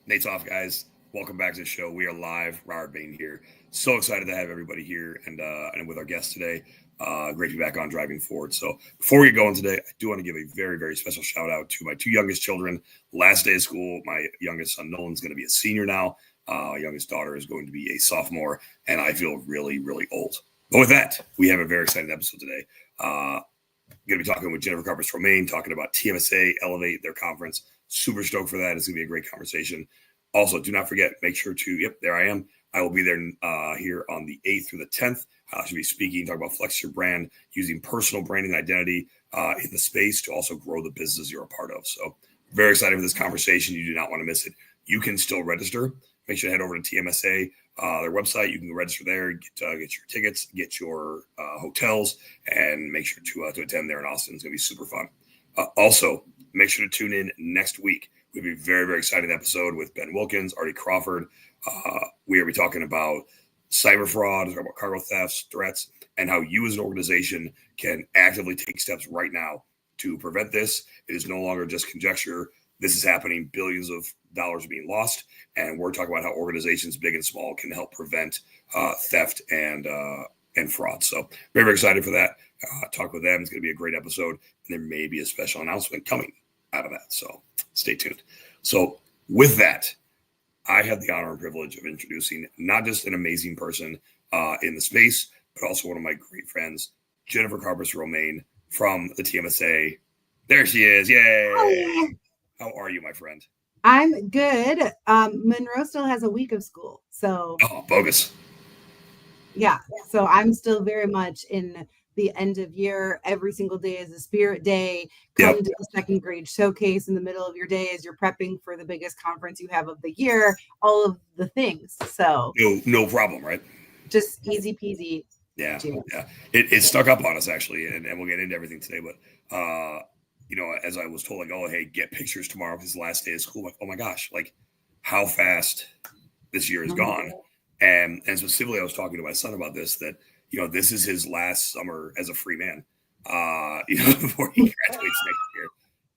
Nate's off, guys. Welcome back to the show. We are live. Robert Bain here. So excited to have everybody here and with our guest today. Great to be back on Driving Forward. So before we get going today, I do want to give a very, very special shout out to my two youngest children. Last day of school, my youngest son Nolan's going to be a senior now. My youngest daughter is going to be a sophomore, and I feel really, really old. But with that, we have a very exciting episode today. Going to be talking with Jennifer Karpus-Romain, talking about TMSA Elevate, their conference. Super stoked for that. It's going to be a great conversation. Also, do not forget, make sure to, there I am. I will be there here on the 8th through the 10th. I should be speaking, talking about flex your brand, using personal branding identity in the space to also grow the business you're a part of. So very excited for this conversation. You do not want to miss it. You can still register. Make sure to head over to TMSA, their website. You can register there, get your tickets, get your hotels, and make sure to attend there in Austin. It's going to be super fun. Also, make sure to tune in next week. We have a very, very exciting episode with Ben Wilkins, Artie Crawford. We are talking about cyber fraud, about cargo thefts, threats, and how you as an organization can actively take steps right now to prevent this. It is no longer just conjecture. This is happening. Billions of dollars are being lost. And we're talking about how organizations, big and small, can help prevent theft and fraud. So very, very excited for that. Talk with them. It's going to be a great episode. And there may be a special announcement coming out of that. So stay tuned. So with that, I have the honor and privilege of introducing not just an amazing person in the space, but also one of my great friends, Jennifer Karpus-Romain from the TMSA. There she is. Yay. Hi. How are you, my friend? I'm good. Monroe still has a week of school. So bogus. Yeah. So I'm still very much in the end of year. Every single day is a spirit day. Come to the second grade showcase in the middle of your day as you're prepping for the biggest conference you have of the year, all of the things. So no problem, right? Just easy peasy. Yeah. It stuck up on us actually, and we'll get into everything today. But as I was told, like, oh, hey, get pictures tomorrow because the last day of school. Like, oh my gosh, like how fast this year is gone. And specifically, I was talking to my son about this, that, this is his last summer as a free man, before he graduates next year.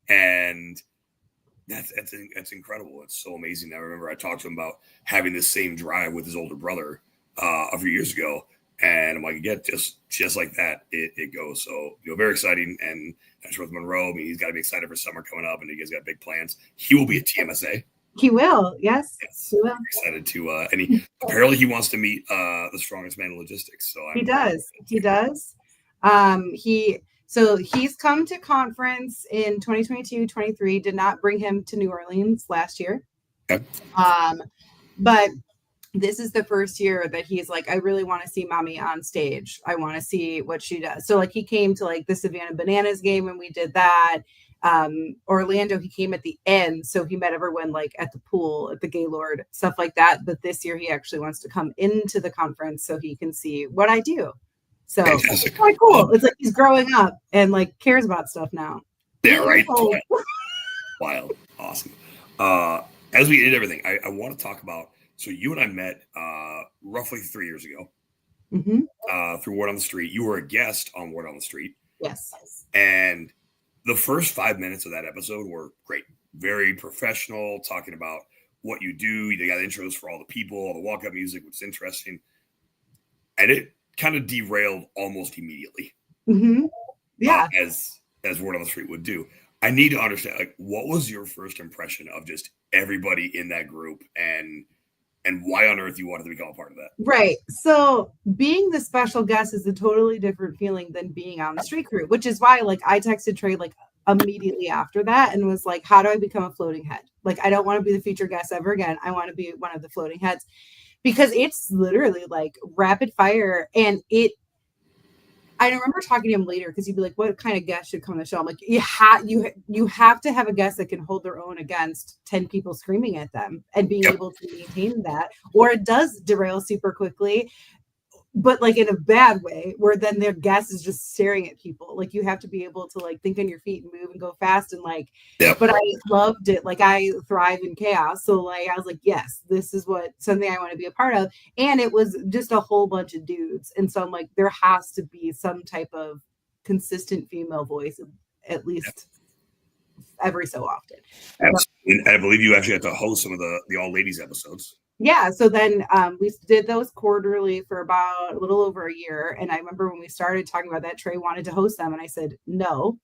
And that's incredible. It's so amazing. I remember I talked to him about having this same drive with his older brother a few years ago. And I'm like, yeah, just like that, it goes. So, very exciting. And I'm sure with Monroe, I mean, he's got to be excited for summer coming up, and he guys got big plans. He will be at TMSA. He will. Yes. He will. I'm excited to, and apparently he wants to meet the strongest man in logistics. So he does. He's come to conference in 2022-23, did not bring him to New Orleans last year. Okay. But this is the first year that he's like, I really want to see mommy on stage. I want to see what she does. So like he came to like the Savannah Bananas game when we did that. Orlando, he came at the end. So he met everyone like at the pool, at the Gaylord, stuff like that. But this year he actually wants to come into the conference so he can see what I do. So it's quite cool. It's like he's growing up and like cares about stuff now. Yeah, right. Wild. Awesome. As we did everything, I want to talk about, so you and I met roughly 3 years ago through Word on the Street. You were a guest on Word on the Street. Yes. And the first 5 minutes of that episode were great. Very professional, talking about what you do. They got intros for all the people, all the walk-up music, which is interesting. And it kind of derailed almost immediately. Yeah. As Word on the Street would do. I need to understand, like, what was your first impression of just everybody in that group and why on earth you wanted to become a part of that? Right. So being the special guest is a totally different feeling than being on the street crew, which is why like I texted Trey like immediately after that and was like, how do I become a floating head? Like, I don't want to be the featured guest ever again. I want to be one of the floating heads because it's literally like rapid fire. And I remember talking to him later because he'd be like, what kind of guest should come on the show? I'm like, you have to have a guest that can hold their own against 10 people screaming at them and being able to maintain that, or it does derail super quickly, but like in a bad way where then their guest is just staring at people. Like you have to be able to like think on your feet and move and go fast and like, but I loved it. Like I thrive in chaos. So like, I was like, yes, this is something I want to be a part of. And it was just a whole bunch of dudes. And so I'm like, there has to be some type of consistent female voice, at least every so often. Absolutely. And I believe you actually had to host some of the all ladies episodes. Yeah, so then we did those quarterly for about a little over a year. And I remember when we started talking about that, Trey wanted to host them. And I said, no,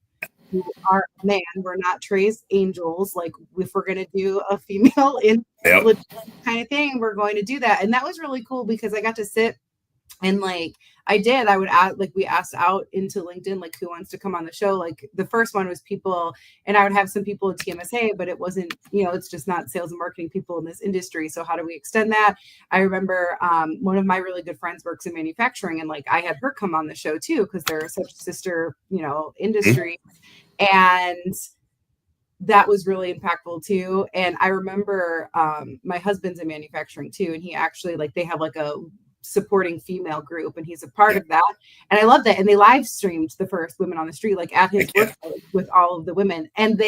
you are a man. We're not Trey's angels. Like, if we're going to do a female in kind of thing, we're going to do that. And that was really cool because I got to sit and like I would add, like, we asked out into LinkedIn, like, who wants to come on the show? Like, the first one was people, and I would have some people at TMSA, but it wasn't, it's just not sales and marketing people in this industry. So how do we extend that? I remember one of my really good friends works in manufacturing, and like I had her come on the show too, because they're such sister, industry. And that was really impactful too. And I remember my husband's in manufacturing too, and he actually, like, they have like a supporting female group, and he's a part of that, and I love that. And they live streamed the first Women on the Street, like, at his work with all of the women, and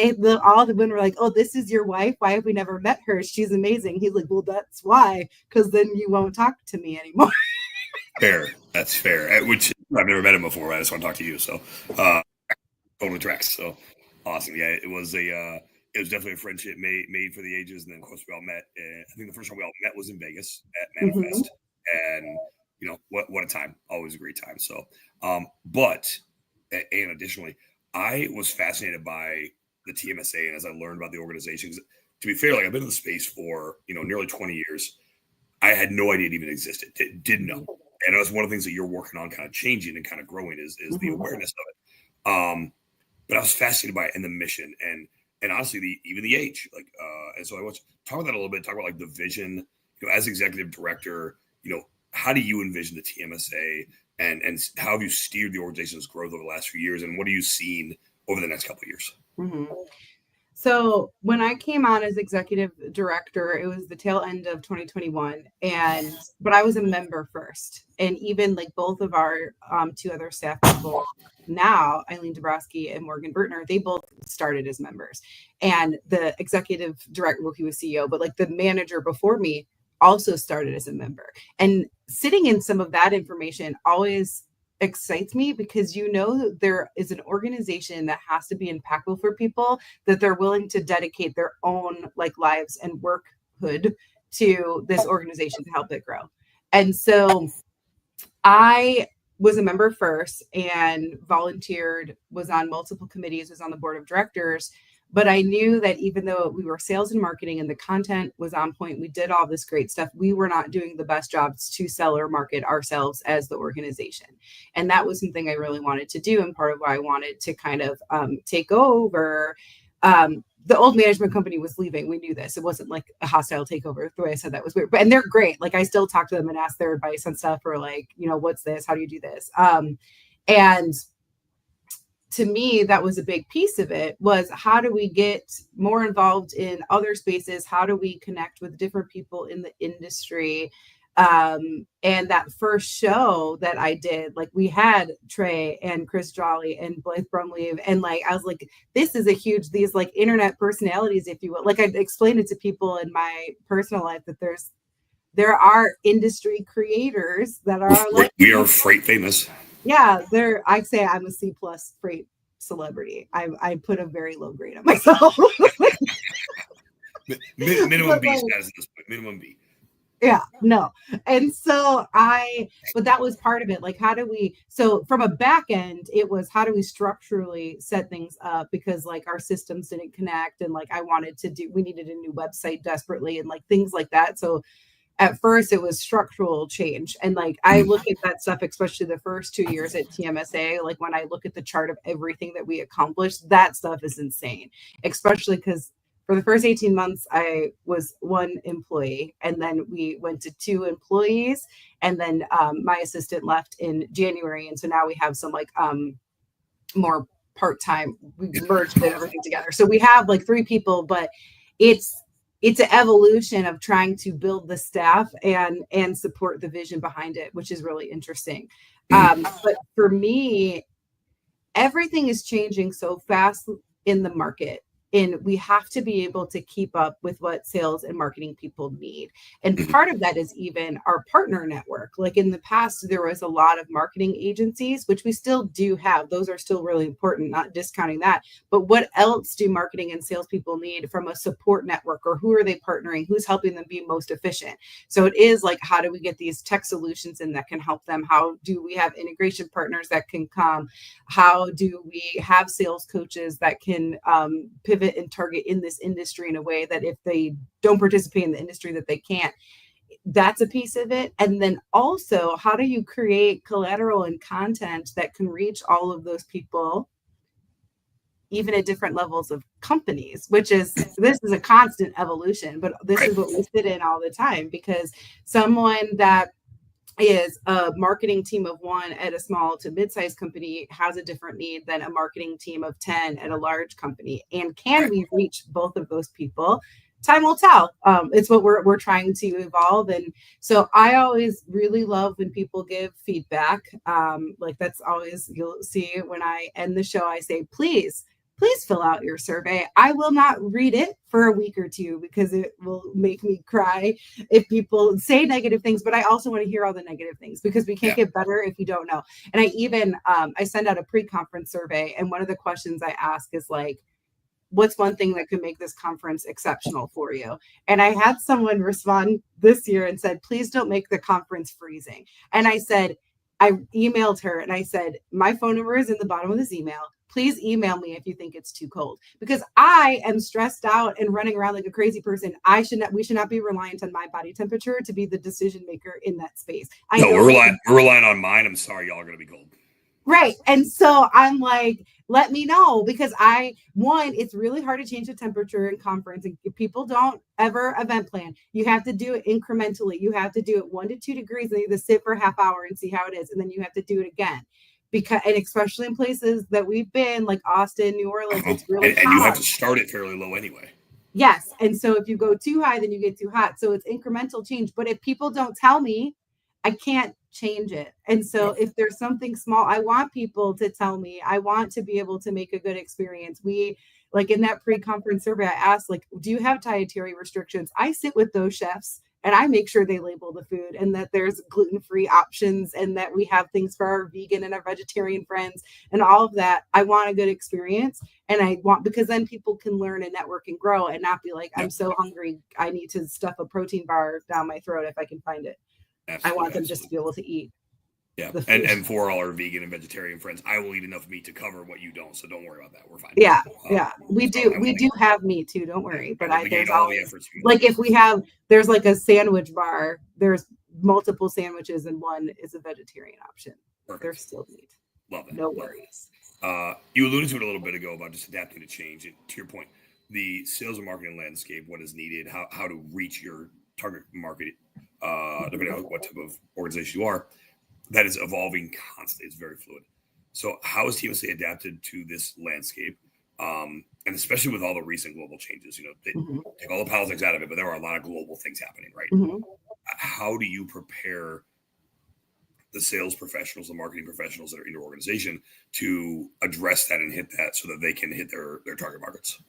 all the women were like, oh, this is your wife? Why have we never met her? She's amazing. He's like, well, that's why, because then you won't talk to me anymore. That's fair. Which I've never met him before. I just want to talk to you, so totally tracks. So awesome. Yeah, it was definitely a friendship made for the ages. And then of course we all met, I think the first time we all met was in Vegas at Manifest. And what a time. Always a great time. So but additionally, I was fascinated by the TMSA, and as I learned about the organization, to be fair, like, I've been in the space for nearly 20 years. I had no idea it even existed. Didn't know. And that's one of the things that you're working on, kind of changing and kind of growing, is the awareness of it. But I was fascinated by it and the mission, and honestly even the age. Like and so I want to talk about that a little bit, talk about like the vision, as executive director, how do you envision the TMSA, and how have you steered the organization's growth over the last few years, and what are you seeing over the next couple of years? So when I came on as executive director, it was the tail end of 2021, but I was a member first, and even like both of our two other staff people now, Eileen Dabrowski and Morgan Bertner, they both started as members, and the executive director, well, he was CEO, but like the manager before me also started as a member. And sitting in some of that information always excites me, because there is an organization that has to be impactful for people, that they're willing to dedicate their own like lives and workhood to this organization to help it grow. And so I was a member first and volunteered, was on multiple committees, was on the board of directors. But I knew that even though we were sales and marketing and the content was on point, we did all this great stuff, we were not doing the best jobs to sell or market ourselves as the organization. And that was something I really wanted to do, and part of why I wanted to kind of take over. The old management company was leaving. We knew this. It wasn't like a hostile takeover. The way I said that was weird. And they're great. Like, I still talk to them and ask their advice on stuff, or like, what's this? How do you do this? And to me, that was a big piece of it, was how do we get more involved in other spaces? How do we connect with different people in the industry? And that first show that I did, like, we had Trey and Chris Jolly and Blythe Brumleve, and like, I was like, this is these like internet personalities, if you will. Like, I explained it to people in my personal life that there are industry creators that are like, we are freight famous. Yeah, I say I'm a C+ freight celebrity. I put a very low grade on myself. Minimum B status at this point. Minimum B. Yeah, no. And so but that was part of it. Like, so from a back end, it was how do we structurally set things up, because like our systems didn't connect, and like we needed a new website desperately, and like things like that. So at first it was structural change. And like, I look at that stuff, especially the first 2 years at TMSA, like when I look at the chart of everything that we accomplished, that stuff is insane, especially because for the first 18 months, I was one employee, and then we went to 2 employees, and then my assistant left in January. And so now we have some like more part-time, we merged everything together. So we have like 3 people, but it's an evolution of trying to build the staff and support the vision behind it, which is really interesting. But for me, everything is changing so fast in the market. And we have to be able to keep up with what sales and marketing people need. And part of that is even our partner network. Like in the past, there was a lot of marketing agencies, which we still do have. Those are still really important, not discounting that. But what else do marketing and salespeople need from a support network, or who are they partnering? Who's helping them be most efficient? So it is like, how do we get these tech solutions in that can help them? How do we have integration partners that can come? How do we have sales coaches that can pivot and target in this industry in a way that if they don't participate in the industry that they can't? That's a piece of it. And then also, how do you create collateral and content that can reach all of those people, even at different levels of companies, this is a constant evolution, but this is what we sit in all the time, because someone that is a marketing team of 1 at a small to mid-sized company has a different need than a marketing team of 10 at a large company. And can we reach both of those people? Time will tell. It's what we're trying to evolve. And so I always really love when people give feedback. Like that's always, you'll see when I end the show, I say, please fill out your survey. I will not read it for a week or two because it will make me cry if people say negative things, but I also want to hear all the negative things, because we can't get better if you don't know. And I even, I send out a pre-conference survey. And one of the questions I ask is like, what's one thing that could make this conference exceptional for you? And I had someone respond this year and said, please don't make the conference freezing. And I emailed her and I said, my phone number is in the bottom of this email. Please email me if you think it's too cold, because I am stressed out and running around like a crazy person. We should not be reliant on my body temperature to be the decision maker in that space. We're relying on mine. I'm sorry, y'all are going to be cold. Right. And so I'm like, let me know, because it's really hard to change the temperature in conference, and people don't ever event plan. You have to do it incrementally. You have to do it 1 to 2 degrees and either sit for a half hour and see how it is. And then you have to do it again. And especially in places that we've been, like Austin, New Orleans, it's really hot. And you have to start it fairly low anyway. Yes. And so if you go too high, then you get too hot. So it's incremental change. But if people don't tell me, I can't change it. And so if there's something small, I want people to tell me. I want to be able to make a good experience. Like in that pre-conference survey, I asked, like, do you have dietary restrictions? I sit with those chefs and I make sure they label the food and that there's gluten-free options and that we have things for our vegan and our vegetarian friends and all of that. I want a good experience, and because then people can learn and network and grow and not be like, I'm so hungry, I need to stuff a protein bar down my throat if I can find it. Absolutely, I want them just to be able to eat. Yeah. And for all our vegan and vegetarian friends, I will eat enough meat to cover what you don't. So don't worry about that. We're fine. Yeah. We do have meat too. Don't worry. But there's always, like, if there's like a sandwich bar, there's multiple sandwiches and one is a vegetarian option. Perfect. There's still meat. Love that. No worries. You alluded to it a little bit ago about just adapting to change. And to your point, the sales and marketing landscape, what is needed, how to reach your target market, depending on what type of organization you are. That is evolving constantly. It's very fluid. So how has TMSA adapted to this landscape? And especially with all the recent global changes, take all the politics out of it, but there are a lot of global things happening, right? Mm-hmm. How do you prepare the sales professionals, the marketing professionals that are in your organization to address that and hit that so that they can hit their target markets?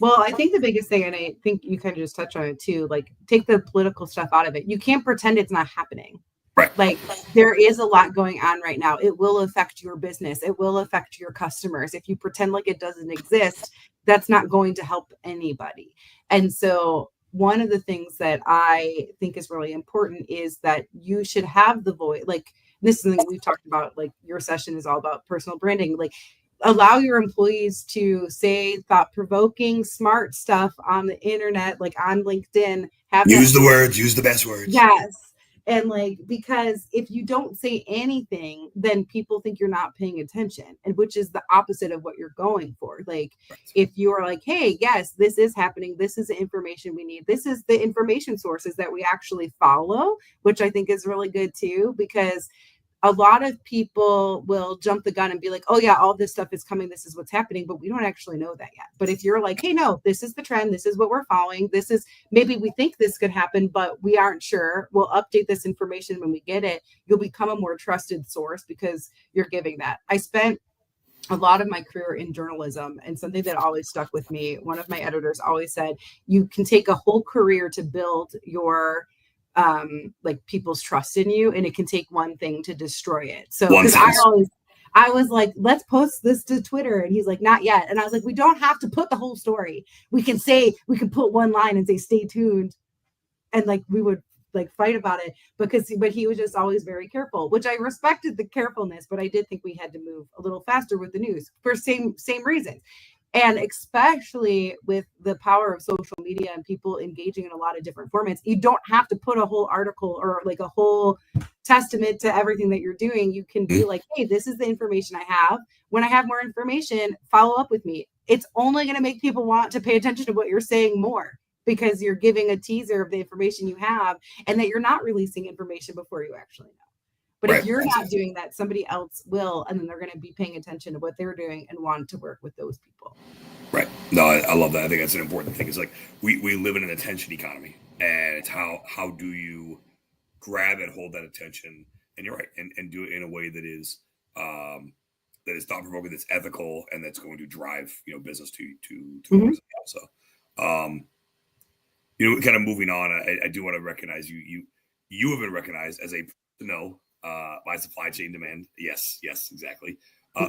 Well, I think the biggest thing, and I think you kind of just touched on it too, like take the political stuff out of it. You can't pretend it's not happening. Right. Like there is a lot going on right now. It will affect your business. It will affect your customers. If you pretend like it doesn't exist, that's not going to help anybody. And so one of the things that I think is really important is that you should have the voice. Like this is something we've talked about, like your session is all about personal branding. Like allow your employees to say thought-provoking, smart stuff on the internet, like on LinkedIn. Use the words, use the best words. Yes. And like, because if you don't say anything, then people think you're not paying attention, and which is the opposite of what you're going for. Like, if you're like, hey, yes, this is happening. This is the information we need. This is the information sources that we actually follow, which I think is really good too, because a lot of people will jump the gun and be like, oh yeah, all this stuff is coming. This is what's happening, but we don't actually know that yet. But if you're like, hey, no, this is the trend. This is what we're following. This is, maybe we think this could happen, but we aren't sure. We'll update this information when we get it. You'll become a more trusted source because you're giving that. I spent a lot of my career in journalism, and something that always stuck with me, one of my editors always said, you can take a whole career to build your like people's trust in you, and it can take one thing to destroy it. So because I was like, let's post this to Twitter, and he's like, not yet. And I was like, we don't have to put the whole story. We can put one line and say stay tuned, and like we would like fight about it but he was just always very careful, which I respected the carefulness, but I did think we had to move a little faster with the news for same reasons. And especially with the power of social media and people engaging in a lot of different formats, you don't have to put a whole article or like a whole testament to everything that you're doing. You can be like, hey, this is the information I have. When I have more information, follow up with me. It's only going to make people want to pay attention to what you're saying more, because you're giving a teaser of the information you have, and that you're not releasing information before you actually know. But if you're not doing that, somebody else will, and then they're going to be paying attention to what they're doing and want to work with those people. Right. No, I love that. I think that's an important thing. It's like we live in an attention economy, and it's how do you grab and hold that attention, and you're right, and do it in a way that is thought provoking, that's ethical, and that's going to drive business to so. Kind of moving on, I do want to recognize you have been recognized as a by supply chain demand. Yes, exactly.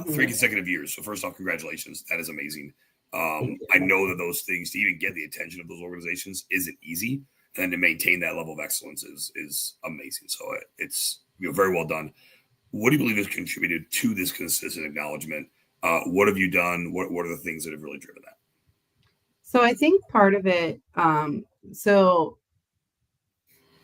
3 consecutive years. So first off, congratulations. That is amazing. I know that those things, to even get the attention of those organizations, isn't easy, and to maintain that level of excellence is amazing. So it's very well done. What do you believe has contributed to this consistent acknowledgement? What have you done? What are the things that have really driven that? So I think part of it, so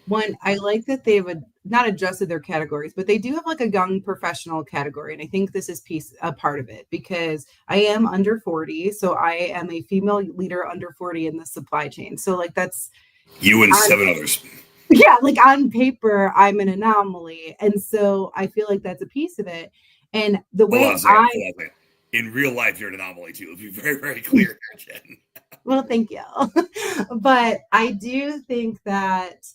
one, I like that they would not adjusted their categories, but they do have like a young professional category. And I think this is a part of it, because I am under 40. So I am a female leader under 40 in the supply chain. So like that's you and 7 others. Yeah, like on paper, I'm an anomaly. And so I feel like that's a piece of it. And the way in real life, you're an anomaly too. Let's be very, very clear here, Jen. Well, thank you. But I do think that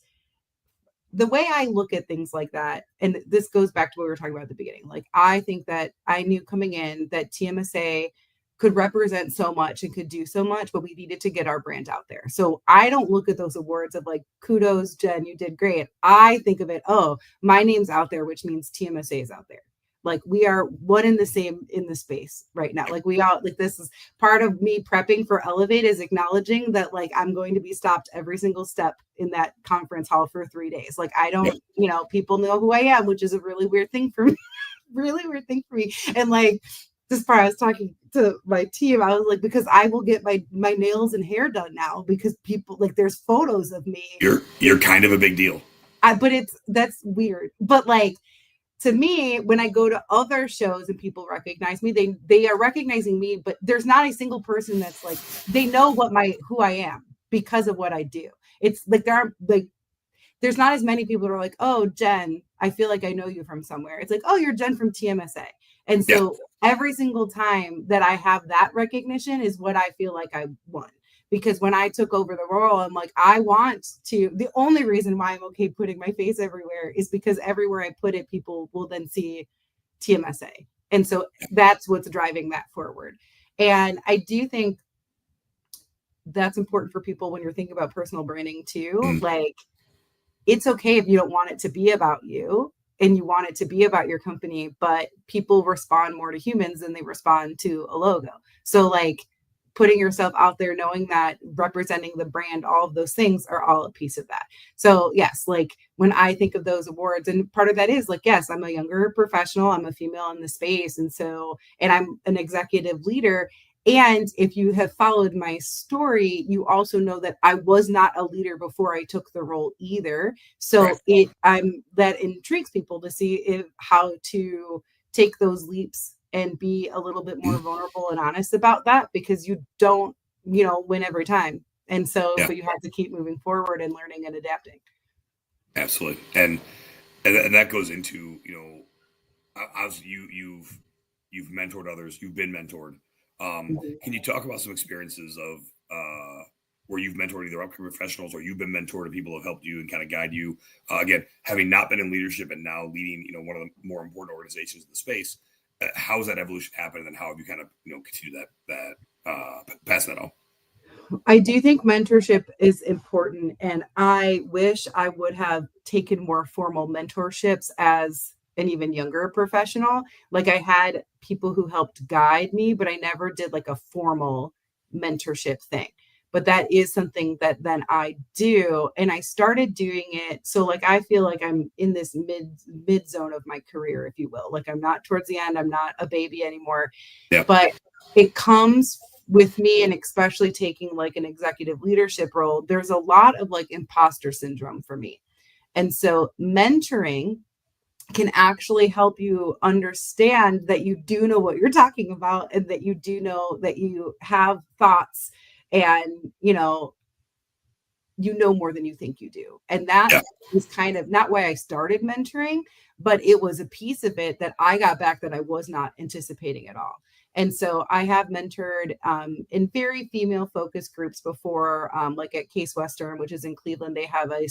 the way I look at things like that, and this goes back to what we were talking about at the beginning, like I think that I knew coming in that TMSA could represent so much and could do so much, but we needed to get our brand out there. So I don't look at those awards of like, kudos, Jen, you did great. I think of it, oh, my name's out there, which means TMSA is out there. Like we are one in the same in the space right now. Like we all, like this is part of me prepping for Elevate, is acknowledging that like I'm going to be stopped every single step in that conference hall for 3 days. Like I don't, people know who I am, which is a really weird thing for me. And like this part, I was talking to my team. I was like, because I will get my nails and hair done now, because people like there's photos of me. You're kind of a big deal. But that's weird. But like, to me, when I go to other shows and people recognize me, they are recognizing me, but there's not a single person that's like, they know who I am because of what I do. It's like there's not as many people that are like, oh, Jen, I feel like I know you from somewhere. It's like, oh, you're Jen from TMSA. And so every single time that I have that recognition is what I feel like I won. Because when I took over the role, I'm like, the only reason why I'm okay putting my face everywhere is because everywhere I put it, people will then see TMSA. And so that's what's driving that forward. And I do think that's important for people when you're thinking about personal branding too. Like, it's okay if you don't want it to be about you and you want it to be about your company, but people respond more to humans than they respond to a logo. So like, putting yourself out there, knowing that representing the brand, all of those things are all a piece of that. So yes, like when I think of those awards, and part of that is like, yes, I'm a younger professional, I'm a female in the space. And I'm an executive leader. And if you have followed my story, you also know that I was not a leader before I took the role either. So that intrigues people to see how to take those leaps and be a little bit more vulnerable and honest about that, because you don't, win every time. And so but you have to keep moving forward and learning and adapting. Absolutely. And that goes into, as you've mentored others, you've been mentored. Can you talk about some experiences of where you've mentored either upcoming professionals or you've been mentored and people have helped you and kind of guide you? Again, having not been in leadership and now leading, one of the more important organizations in the space, how's that evolution happened, and how have you kind of continue passing that on? I do think mentorship is important, and I wish I would have taken more formal mentorships as an even younger professional. Like I had people who helped guide me, but I never did like a formal mentorship thing. But that is something that then I do, and I started doing it. So like I feel like I'm in this mid zone of my career, if you will. Like I'm not towards the end, I'm not a baby anymore, Yeah. but it comes with me, and especially taking like an executive leadership role, there's a lot of like imposter syndrome for me. And so mentoring can actually help you understand that you do know what you're talking about, and that you do know that you have thoughts, and more than you think you do. And that Yeah. is kind of not why I started mentoring, but it was a piece of it that I got back that I was not anticipating at all. And so I have mentored in very female focused groups before, like at Case Western, which is in Cleveland. They have a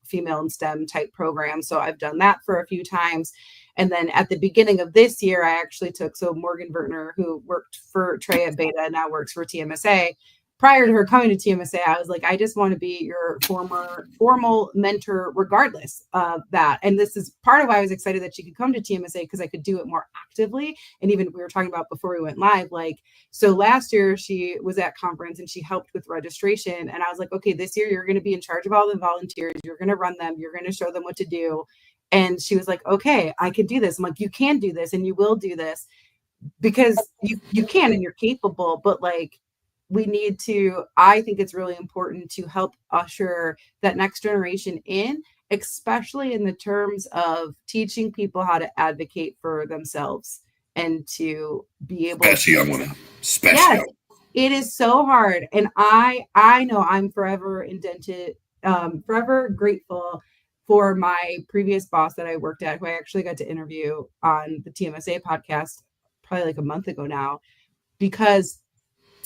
female and STEM type program. So I've done that for a few times. And then at the beginning of this year, I actually so Morgan Vertner, who worked for Trey at Beta, now works for TMSA. Prior to her coming to TMSA, I was like, I just want to be your formal mentor regardless of that. And this is part of why I was excited that she could come to TMSA, because I could do it more actively. And even we were talking about before we went live, like, so last year she was at conference and she helped with registration. And I was like, okay, this year you're going to be in charge of all the volunteers. You're going to run them. You're going to show them what to do. And she was like, okay, I can do this. I'm like, you can do this and you will do this because you can and you're capable, but like, I think it's really important to help usher that next generation in, especially in the terms of teaching people how to advocate for themselves and to be able Especially to. young women. Especially Yes, young. it is so hard. And I know I'm forever forever grateful for my previous boss that I worked at, who I actually got to interview on the TMSA podcast probably like a month ago now, because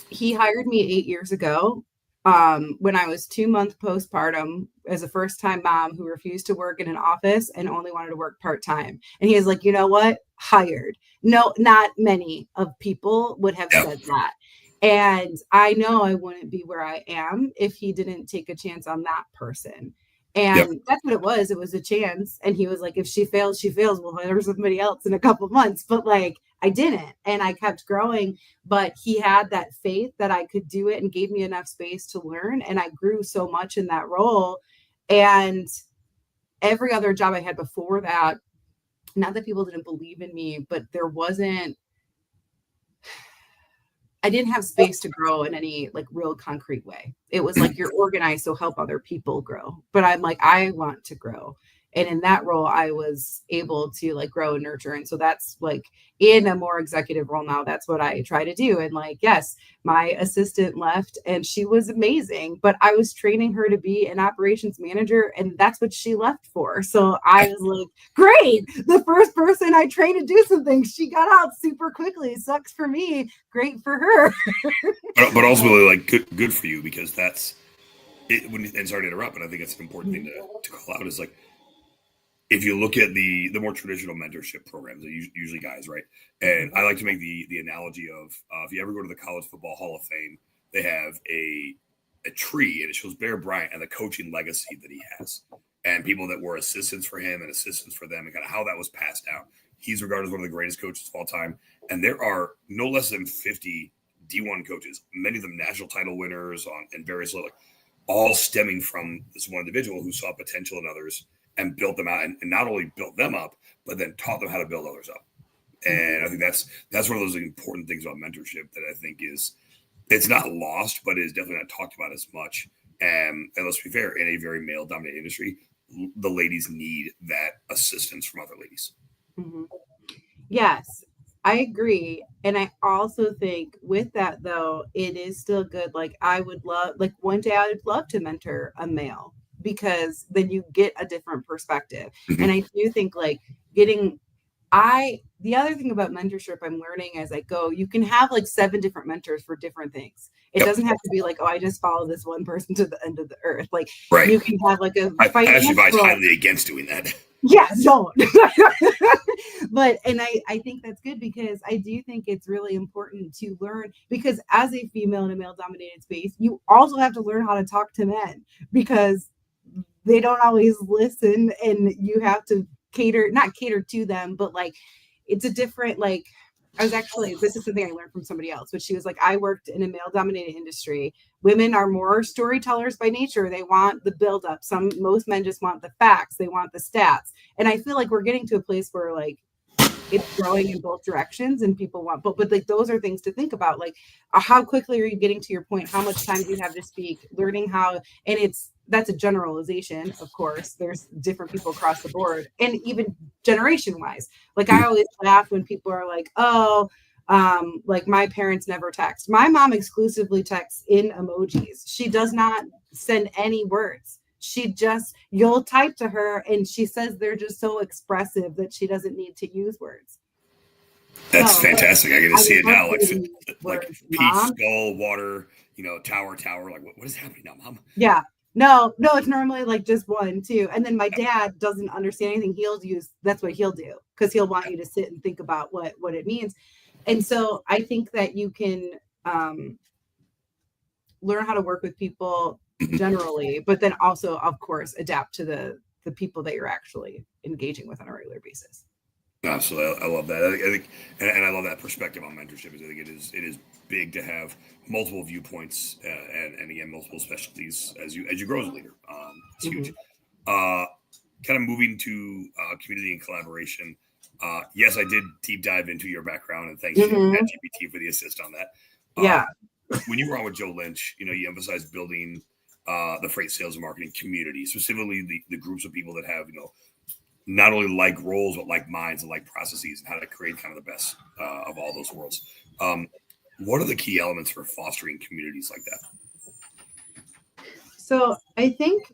he hired me 8 years ago when I was 2 months postpartum as a first-time mom who refused to work in an office and only wanted to work part-time. And he was like, you know what? Hired. No, not many of people would have said that. And I know I wouldn't be where I am if he didn't take a chance on that person. And that's what it was. It was a chance. And he was like, if she fails, she fails. We'll hire somebody else in a couple of months. But like, I didn't. And I kept growing. But he had that faith that I could do it and gave me enough space to learn. And I grew so much in that role. And every other job I had before that, not that people didn't believe in me, but I didn't have space to grow in any like real concrete way. It was like, you're organized, so help other people grow. But I'm like, I want to grow. And in that role, I was able to like grow and nurture. And so that's like in a more executive role now, that's what I try to do. And like, yes, my assistant left and she was amazing, but I was training her to be an operations manager and that's what she left for. So I was like, great. The first person I trained to do something, she got out super quickly. Sucks for me. Great for her. but ultimately, like good for you, because that's it. And sorry to interrupt, but I think it's an important thing to call out is like, if you look at the more traditional mentorship programs, they're usually guys, right? And I like to make the analogy of if you ever go to the College Football Hall of Fame, they have a tree and it shows Bear Bryant and the coaching legacy that he has, and people that were assistants for him and assistants for them, and kind of how that was passed down. He's regarded as one of the greatest coaches of all time, and there are no less than 50 D1 coaches, many of them national title winners and various levels, all stemming from this one individual who saw potential in others and built them out, and not only built them up, but then taught them how to build others up. And I think that's one of those important things about mentorship that I think it's not lost, but is definitely not talked about as much. And let's be fair, in a very male-dominated industry, the ladies need that assistance from other ladies. Mm-hmm. Yes, I agree. And I also think with that, though, it is still good. Like I would love, like one day I would love to mentor a male, because then you get a different perspective. Mm-hmm. And I do think like getting the other thing about mentorship I'm learning as I go, you can have like 7 different mentors for different things. It doesn't have to be like, oh, I just follow this one person to the end of the earth. Like you can have like a I actually advise highly against doing that. Yeah, don't. But I think that's good, because I do think it's really important to learn, because as a female in a male dominated space, you also have to learn how to talk to men, because they don't always listen, and you have to not cater to them, but like it's a different, like this is something I learned from somebody else, but she was like, I worked in a male dominated industry. Women are more storytellers by nature. They want the buildup. Most men just want the facts. They want the stats. And I feel like we're getting to a place where like it's growing in both directions, and people want, but like those are things to think about. Like how quickly are you getting to your point? How much time do you have to speak? Learning how, and that's a generalization, of course. There's different people across the board, and even generation wise. Like I always laugh when people are like, oh, like my parents never text. My mom exclusively texts in emojis. She does not send any words. You'll type to her and she says they're just so expressive that she doesn't need to use words. That's fantastic. I get to see it now. Like peach, skull, water, tower. Like what is happening now, Mom? Yeah. No, it's normally like just 1, 2. And then my dad doesn't understand anything. That's what he'll do, because he'll want you to sit and think about what it means. And so I think that you can learn how to work with people generally, but then also, of course, adapt to the people that you're actually engaging with on a regular basis. Absolutely. I love that. I think, and I love that perspective on mentorship. I think it is big to have multiple viewpoints and again, multiple specialties as you grow as a leader. It's huge. Kind of moving to community and collaboration. Yes, I did deep dive into your background, and thanks to ChatGPT for the assist on that. Yeah. When you were on with Joe Lynch, you emphasized building the freight sales and marketing community, specifically the groups of people that have, not only like roles, but like minds and like processes, and how to create kind of the best of all those worlds. What are the key elements for fostering communities like that? So I think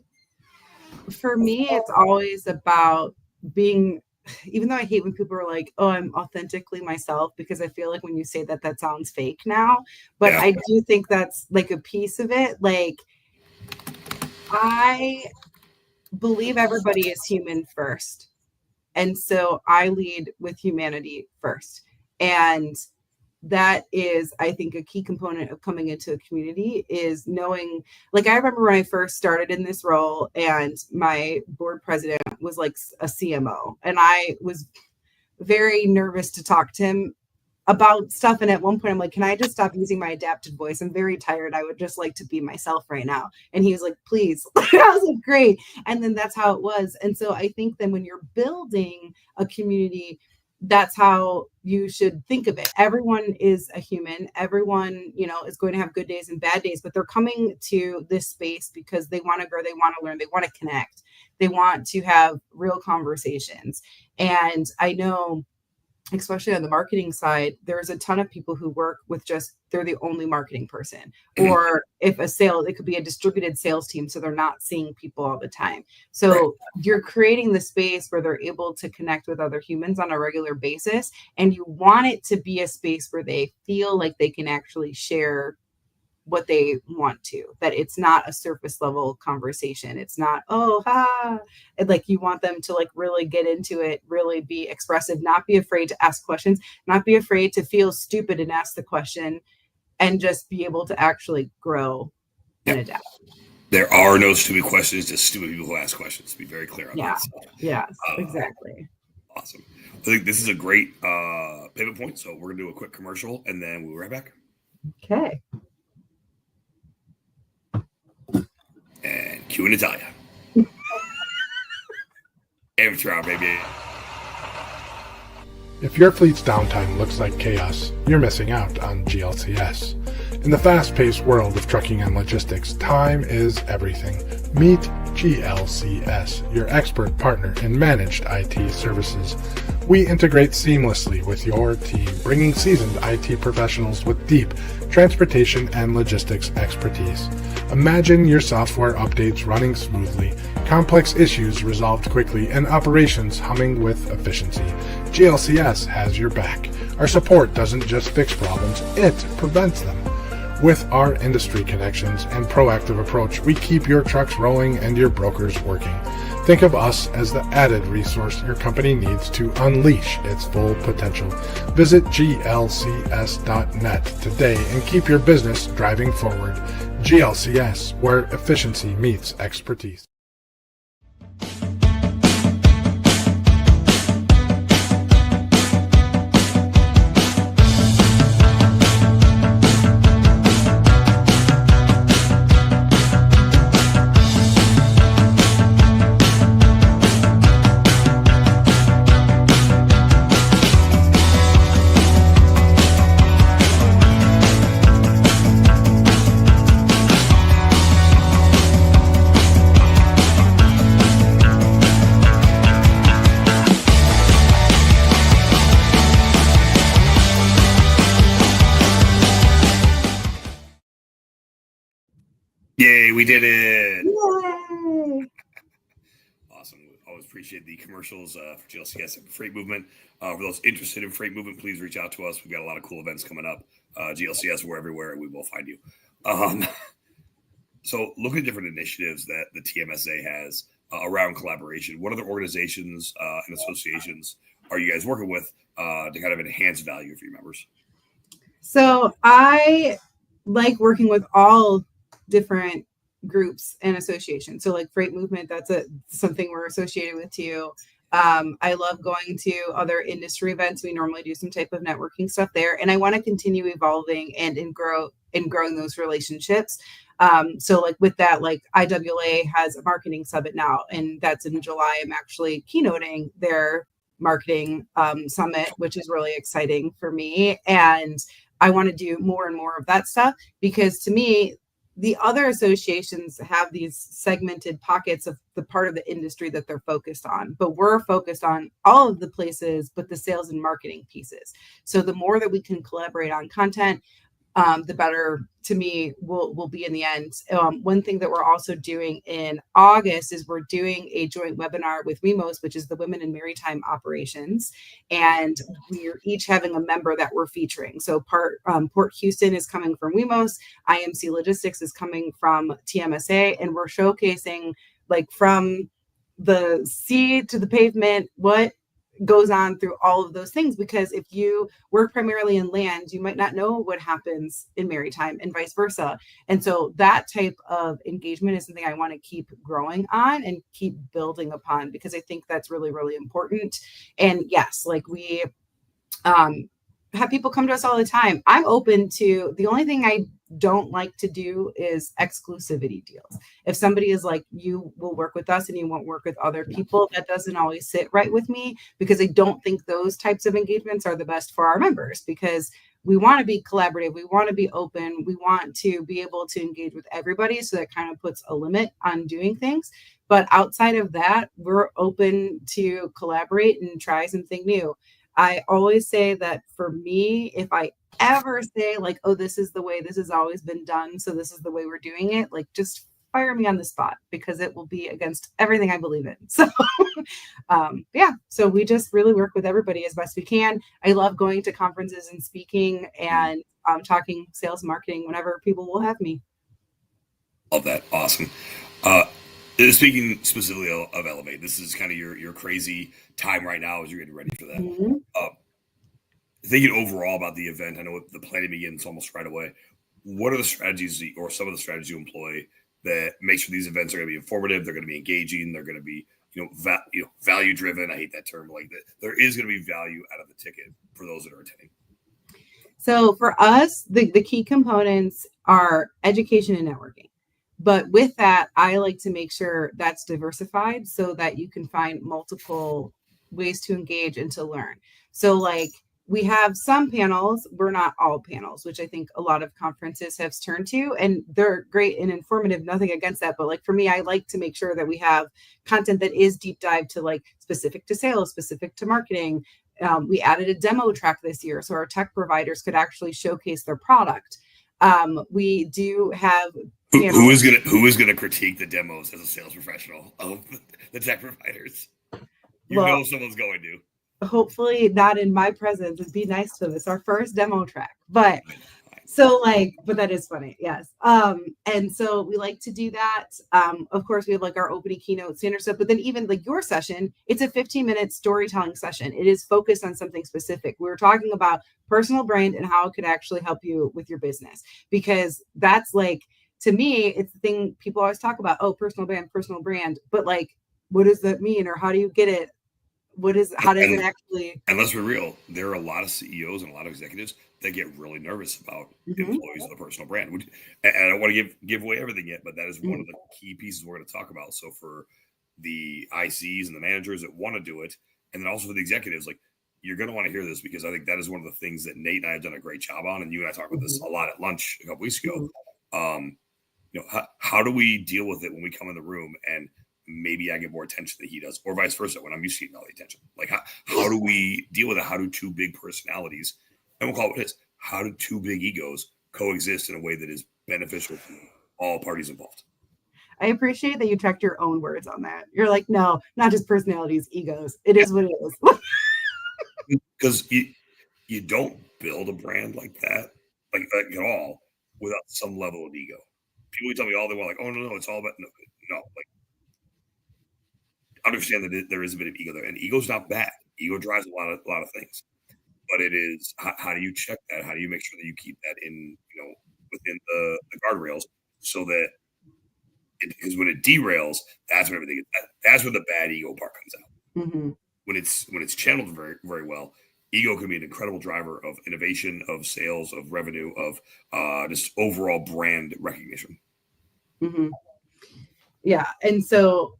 for me, it's always about being, even though I hate when people are like, oh, I'm authentically myself, because I feel like when you say that sounds fake now, but I do think that's like a piece of it. Like, I believe everybody is human first. And so I lead with humanity first. And that is, I think, a key component of coming into a community is knowing, like, I remember when I first started in this role and my board president was like a CMO, and I was very nervous to talk to him about stuff. And at one point I'm like, can I just stop using my adapted voice? I'm very tired. I would just like to be myself right now. And he was like, please. I was like, great. And then that's how it was. And so I think then when you're building a community, that's how you should think of it. Everyone is a human. Everyone, is going to have good days and bad days, but they're coming to this space because they want to grow. They want to learn. They want to connect. They want to have real conversations. And I know, especially on the marketing side, there's a ton of people who work with they're the only marketing person. Or if it could be a distributed sales team, so they're not seeing people all the time. So you're creating the space where they're able to connect with other humans on a regular basis. And you want it to be a space where they feel like they can actually share what they want to, that it's not a surface level conversation. It's not, like you want them to like really get into it, really be expressive, not be afraid to ask questions, not be afraid to feel stupid and ask the question, and just be able to actually grow and adapt. There are no stupid questions, just stupid people who ask questions. Be very clear on that. Yes, exactly. Awesome. I think this is a great pivot point. So we're gonna do a quick commercial and then we'll be right back. Okay. And cue in Italia. Amateur, baby. If your fleet's downtime looks like chaos, you're missing out on GLCS. In the fast-paced world of trucking and logistics, time is everything. Meet GLCS, your expert partner in managed IT services. We integrate seamlessly with your team, bringing seasoned IT professionals with deep transportation and logistics expertise. Imagine your software updates running smoothly, complex issues resolved quickly, and operations humming with efficiency. GLCS has your back. Our support doesn't just fix problems, it prevents them. With our industry connections and proactive approach, we keep your trucks rolling and your brokers working. Think of us as the added resource your company needs to unleash its full potential. Visit glcs.net today and keep your business driving forward. GLCS, where efficiency meets expertise. Yay, we did it. Yay! Awesome. Always appreciate the commercials for GLCS and Freight Movement. For those interested in Freight Movement, please reach out to us. We've got a lot of cool events coming up. GLCS, we're everywhere, and we will find you. So looking at different initiatives that the TMSA has around collaboration, what other organizations and associations are you guys working with to kind of enhance value for your members? So I like working with all different groups and associations. So like Freight Movement, that's something we're associated with too. I love going to other industry events. We normally do some type of networking stuff there, and I want to continue evolving and growing those relationships. So like with that, like IWA has a marketing summit now, and that's in July. I'm actually keynoting their marketing summit, which is really exciting for me. And I want to do more and more of that stuff because to me, the other associations have these segmented pockets of the part of the industry that they're focused on, but we're focused on all of the places, but the sales and marketing pieces. So the more that we can collaborate on content, the better to me will be in the end. One thing that we're also doing in August is we're doing a joint webinar with WEMOS, which is the Women in Maritime Operations. And we're each having a member that we're featuring. So Port Houston is coming from WEMOS, IMC Logistics is coming from TMSA, and we're showcasing like from the sea to the pavement, what goes on through all of those things, because if you work primarily in land, you might not know what happens in maritime and vice versa. And so that type of engagement is something I want to keep growing on and keep building upon, because I think that's really, really important. And yes, like we have people come to us all the time. I'm open to, the only thing I don't like to do is exclusivity deals. If somebody is like, you will work with us and you won't work with other people, that doesn't always sit right with me, because I don't think those types of engagements are the best for our members, because we want to be collaborative. We want to be open. We want to be able to engage with everybody. So that kind of puts a limit on doing things. But outside of that, we're open to collaborate and try something new. I always say that for me, if I ever say like, oh, this is the way this has always been done, so this is the way we're doing it, like just fire me on the spot, because it will be against everything I believe in. So yeah, so we just really work with everybody as best we can. I love going to conferences and speaking and talking sales and marketing whenever people will have me. Love that. Awesome. Speaking specifically of Elevate, this is kind of your crazy time right now as you're getting ready for that. Mm-hmm. Thinking overall about the event, I know the planning begins almost right away. What are the strategies or some of the strategies you employ that make sure these events are going to be informative, they're going to be engaging, they're going to be value driven? I hate that term. Like that, there is going to be value out of the ticket for those that are attending. So for us, the key components are education and networking. But with that, I like to make sure that's diversified so that you can find multiple ways to engage and to learn. So like we have some panels, we're not all panels, which I think a lot of conferences have turned to, and they're great and informative, nothing against that. But like for me, I like to make sure that we have content that is deep dive to like specific to sales, specific to marketing. We added a demo track this year so our tech providers could actually showcase their product. We do have who is gonna critique the demos as a sales professional of the tech providers? Know someone's going to. Hopefully not in my presence. It'd be nice to them. It's our first demo track, but but that is funny. Yes. And so we like to do that. Of course we have like our opening keynote standard stuff, but then even like your session, it's a 15-minute storytelling session. It is focused on something specific. We were talking about personal brand and how it could actually help you with your business, because that's like, to me, it's the thing people always talk about. Oh, personal brand. But like, what does that mean? Or how do you get it? How does it actually? And let's be real, there are a lot of CEOs and a lot of executives that get really nervous about employees of the personal brand. And I don't want to give away everything yet, but that is one of the key pieces we're going to talk about. So for the ICs and the managers that want to do it, and then also for the executives, like, you're going to want to hear this, because I think that is one of the things that Nate and I have done a great job on. And you and I talked about this a lot at lunch a couple weeks ago. How do we deal with it when we come in the room and maybe I get more attention than he does, or vice versa when I'm used to getting all the attention? Like, how do we deal with it? How do two big personalities, and we'll call it what it is, how do two big egos coexist in a way that is beneficial to all parties involved? I appreciate that you checked your own words on that. You're like, no, not just personalities, egos. It is what it is. Because you don't build a brand like that, like at all, without some level of ego. People tell me all they want, like, oh no, it's all about no, like, understand that there is a bit of ego there, and ego's not bad. Ego drives a lot of things, but it is how do you check that? How do you make sure that you keep that in within the guardrails, so that because when it derails, that's when everything that's when the bad ego part comes out. Mm-hmm. When it's channeled very, very well, ego can be an incredible driver of innovation, of sales, of revenue, of just overall brand recognition. Mm-hmm. Yeah, and so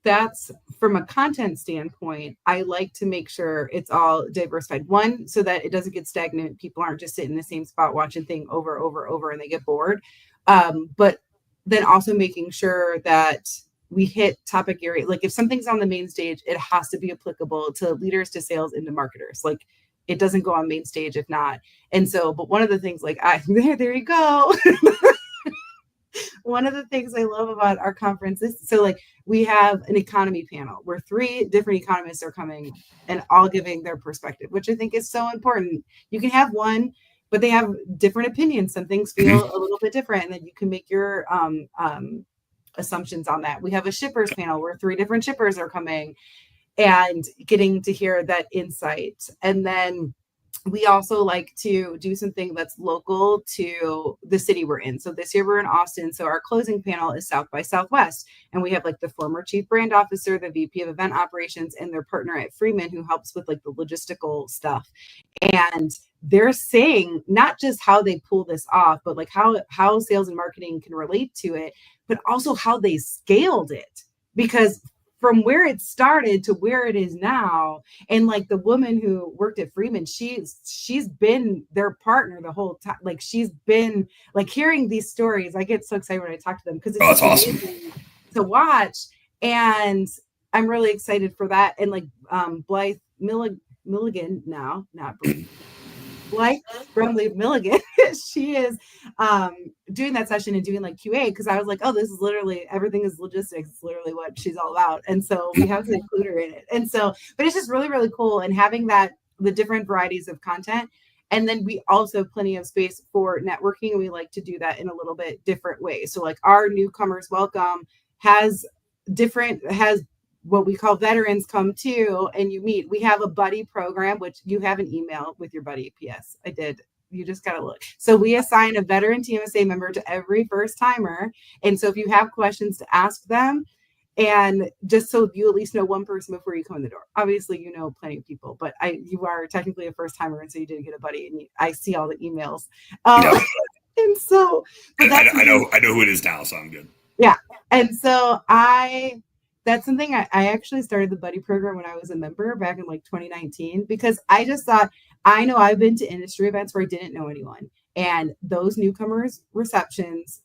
that's from a content standpoint. I like to make sure it's all diversified. One, so that it doesn't get stagnant. People aren't just sitting in the same spot watching thing over and they get bored. But then also making sure that we hit topic area. Like if something's on the main stage, it has to be applicable to leaders, to sales, and to marketers. Like it doesn't go on main stage if not. And so, but one of the things, like there you go. One of the things I love about our conference is, so like we have an economy panel where 3 different economists are coming and all giving their perspective, which I think is so important. You can have one, but they have different opinions. Some things feel a little bit different, and then you can make your assumptions on that. We have a shippers panel where 3 different shippers are coming and getting to hear that insight. And then we also like to do something that's local to the city we're in. So this year we're in Austin. So our closing panel is South by Southwest. And we have like the former chief brand officer, the VP of event operations, and their partner at Freeman who helps with like the logistical stuff. And they're saying not just how they pull this off, but like how sales and marketing can relate to it, but also how they scaled it. Because from where it started to where it is now, and like the woman who worked at Freeman, she's been their partner the whole time. Like she's been like hearing these stories. I get so excited when I talk to them because it's awesome to watch, and I'm really excited for that. And like Blythe Milligan now, not Blythe Brumley Milligan, she is doing that session and doing like QA, because I was like, oh, this is literally everything is logistics. It's literally what she's all about. And so we have to include her in it. And so, but it's just really, really cool. And having that, the different varieties of content. And then we also have plenty of space for networking. And we like to do that in a little bit different ways. So like our newcomers welcome has what we call veterans come to, and you meet. We have a buddy program, which you have an email with your buddy. P.S. I did. You just got to look. So we assign a veteran TMSA member to every first timer. And so if you have questions to ask them, and just so you at least know one person before you come in the door. Obviously, you know plenty of people, but you are technically a first timer. And so you didn't get a buddy, and I see all the emails. And so, but I know who it is now, so I'm good. Yeah. And so that's something I actually started the buddy program when I was a member back in like 2019, because I just thought I know I've been to industry events where I didn't know anyone, and those newcomers receptions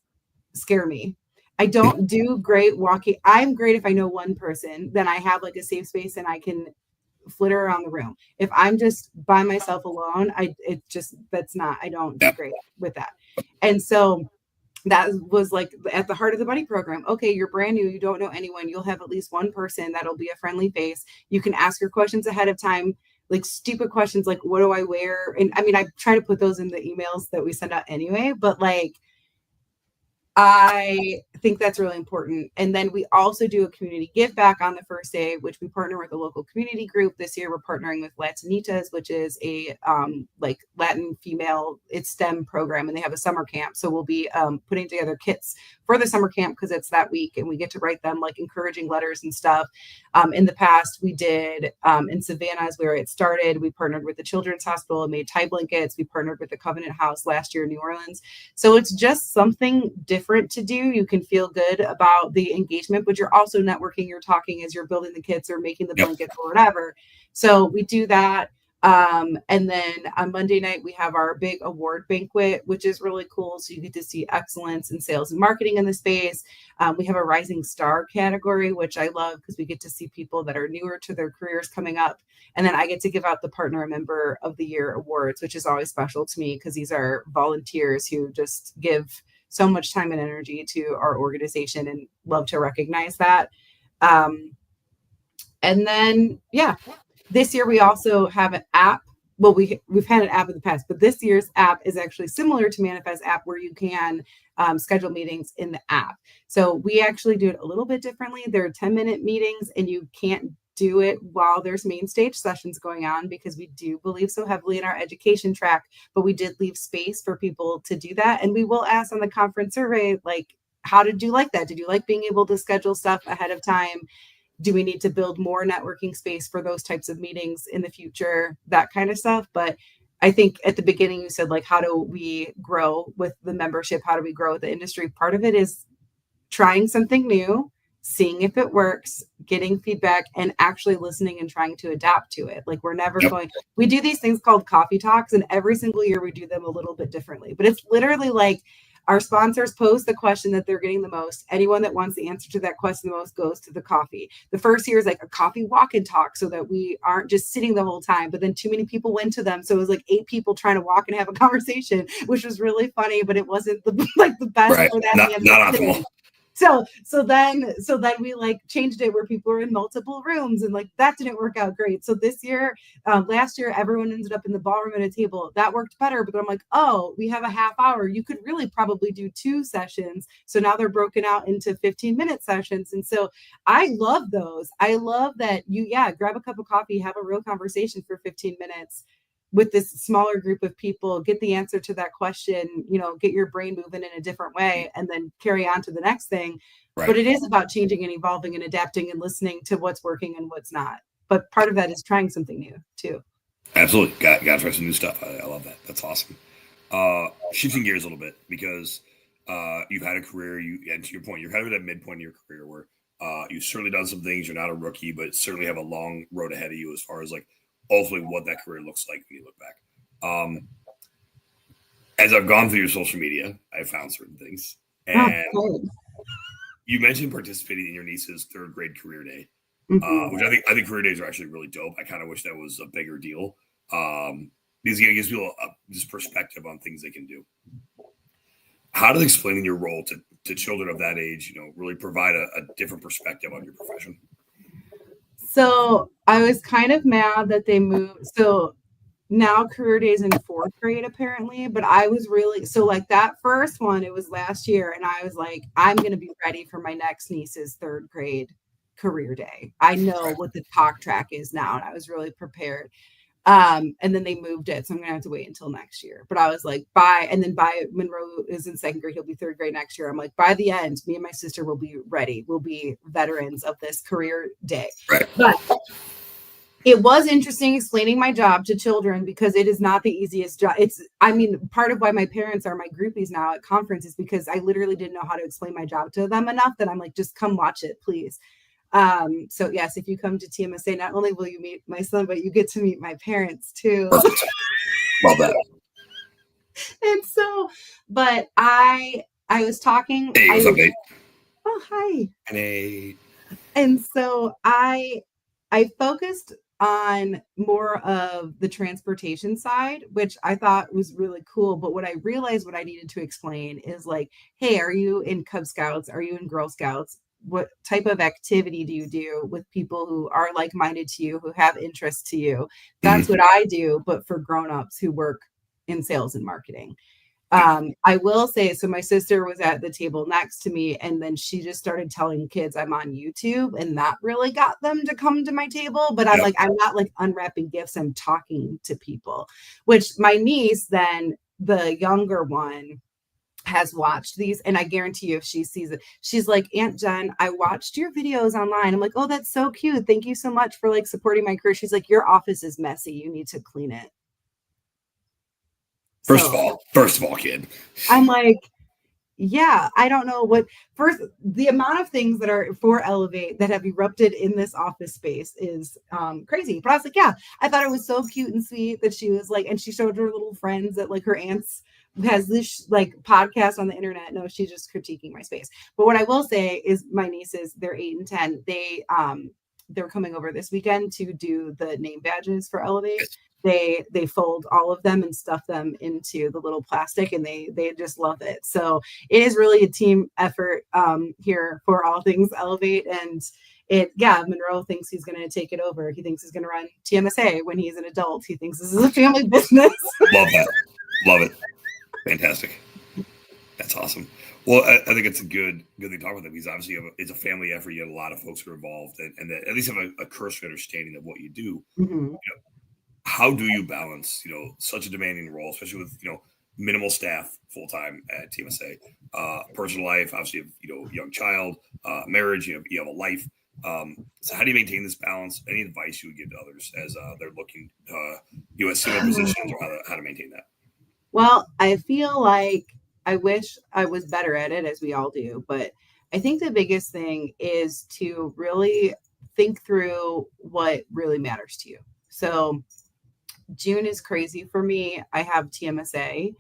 scare me. I don't do great walking. I'm great if I know one person, then I have like a safe space and I can flitter around the room. If I'm just by myself alone, I don't do great with that. And so that was like at the heart of the buddy program. Okay, you're brand new, you don't know anyone, you'll have at least one person that'll be a friendly face. You can ask your questions ahead of time, like stupid questions like what do I wear? And I mean, I try to put those in the emails that we send out anyway, but like I think that's really important. And then we also do a community give back on the first day, which we partner with a local community group. This year, we're partnering with Latinitas, which is a like Latin female, it's STEM program, and they have a summer camp. So we'll be putting together kits for the summer camp because it's that week, and we get to write them like encouraging letters and stuff. In the past, we did in Savannah is where it started. We partnered with the Children's Hospital and made tie blankets. We partnered with the Covenant House last year in New Orleans. So it's just something different to do. You can feel good about the engagement, but you're also networking, you're talking as you're building the kits or making the blankets or whatever. So we do that. And then on Monday night, we have our big award banquet, which is really cool. So you get to see excellence in sales and marketing in the space. We have a rising star category, which I love because we get to see people that are newer to their careers coming up. And then I get to give out the Partner Member of the Year awards, which is always special to me because these are volunteers who just give so much time and energy to our organization and love to recognize that. And then, this year we also have an app. Well, we've had an app in the past, but this year's app is actually similar to Manifest app where you can schedule meetings in the app. So we actually do it a little bit differently. There are 10-minute meetings and you can't do it while there's main stage sessions going on because we do believe so heavily in our education track, but we did leave space for people to do that. And we will ask on the conference survey, like, how did you like that? Did you like being able to schedule stuff ahead of time? Do we need to build more networking space for those types of meetings in the future? That kind of stuff. But I think at the beginning you said, like, how do we grow with the membership? How do we grow with the industry? Part of it is trying something new, seeing if it works, getting feedback, and actually listening and trying to adapt to it. Like we're never we do these things called coffee talks, and every single year we do them a little bit differently. But it's literally like our sponsors pose the question that they're getting the most. Anyone that wants the answer to that question the most goes to the coffee. The first year is like a coffee walk and talk so that we aren't just sitting the whole time, but then too many people went to them. So it was like 8 people trying to walk and have a conversation, which was really funny, but it wasn't the best for that. Not optimal. So then we like changed it where people were in multiple rooms and like that didn't work out great. So this year, last year, everyone ended up in the ballroom at a table. That worked better. But I'm like, oh, we have a half hour. You could really probably do 2 sessions. So now they're broken out into 15-minute sessions. And so I love those. I love that you, grab a cup of coffee, have a real conversation for 15 minutes. With this smaller group of people, get the answer to that question, get your brain moving in a different way and then carry on to the next thing. Right. But it is about changing and evolving and adapting and listening to what's working and what's not. But part of that is trying something new too. Absolutely. Got to try some new stuff. I love that. That's awesome. Shifting gears a little bit because you've had a career, and to your point, you're kind of at a midpoint in your career where you've certainly done some things. You're not a rookie, but certainly have a long road ahead of you as far as like ultimately what that career looks like when you look back. As I've gone through your social media, I've found certain things. And you mentioned participating in your niece's 3rd grade career day, which I think career days are actually really dope. I kind of wish that was a bigger deal because it gives people this perspective on things they can do. How does explaining your role to children of that age, really provide a different perspective on your profession? So I was kind of mad that they moved. So now career days in 4th grade, apparently, but I was really, so like that first one, it was last year. And I was like, I'm going to be ready for my next niece's 3rd grade career day. I know what the talk track is now. And I was really prepared. And then they moved it. So I'm going to have to wait until next year. But I was like, and then Monroe is in 2nd grade. He'll be 3rd grade next year. I'm like, by the end, me and my sister will be ready. We'll be veterans of this career day. Right. But it was interesting explaining my job to children because it is not the easiest job. Part of why my parents are my groupies now at conferences because I literally didn't know how to explain my job to them enough that I'm like, just come watch it, please. So yes, if you come to TMSA, not only will you meet my son, but you get to meet my parents too. Love that. And so, but I was talking. Hey, what's up, Nate? Oh, hi. Hey. And so I focused on more of the transportation side, which I thought was really cool. But what I realized what I needed to explain is like, hey, are you in Cub Scouts? Are you in Girl Scouts? What type of activity do you do with people who are like-minded to you, who have interest to you? That's what I do, but for grown-ups who work in sales and marketing. I will say, so my sister was at the table next to me, and then she just started telling kids I'm on YouTube, and that really got them to come to my table. But I'm like, I'm not like unwrapping gifts, I'm talking to people, which my niece, then the younger one, has watched these, and I guarantee you if she sees it, she's like, Aunt Jen, I watched your videos online. I'm like, oh, that's so cute. Thank you so much for like supporting my career. She's like, your office is messy. You need to clean it. First of all, kid. I'm like, yeah, I don't know what the amount of things that are for Elevate that have erupted in this office space is crazy. But I was like, yeah, I thought it was so cute and sweet that she was like, and she showed her little friends that like her aunt's has this like podcast on the internet. No, she's just critiquing my space. But what I will say is my nieces, they're 8 and 10. They're coming over this weekend to do the name badges for Elevate. They fold all of them and stuff them into the little plastic, and they just love it. So it is really a team effort here for all things Elevate. And Monroe thinks he's going to take it over. He thinks he's going to run TMSA when he's an adult. He thinks this is a family business. Love that. Love it. Fantastic. That's awesome. Well, I think it's a good thing to talk about that, because obviously it's a family effort. You have a lot of folks who are involved, and that at least have a cursory understanding of what you do. Mm-hmm. You know, how do you balance, such a demanding role, especially with, minimal staff full time at TMSA, personal life, obviously, young child, marriage, you have a life. So how do you maintain this balance? Any advice you would give to others as they're looking, at similar positions, or how to maintain that? Well, I feel like I wish I was better at it, as we all do. But I think the biggest thing is to really think through what really matters to you. So June is crazy for me. I have TMSA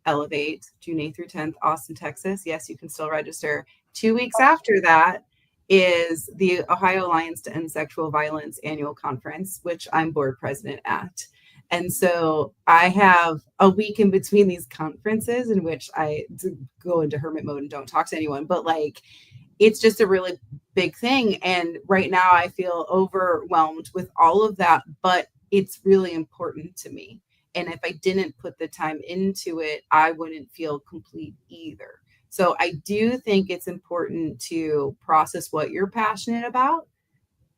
Elevate, June 8th through 10th, Austin, Texas. Yes, you can still register. 2 weeks after that is the Ohio Alliance to End Sexual Violence annual conference, which I'm board president at. And so I have a week in between these conferences in which I go into hermit mode and don't talk to anyone. But like, it's just a really big thing. And right now I feel overwhelmed with all of that, but it's really important to me. And if I didn't put the time into it, I wouldn't feel complete either. So I do think it's important to process what you're passionate about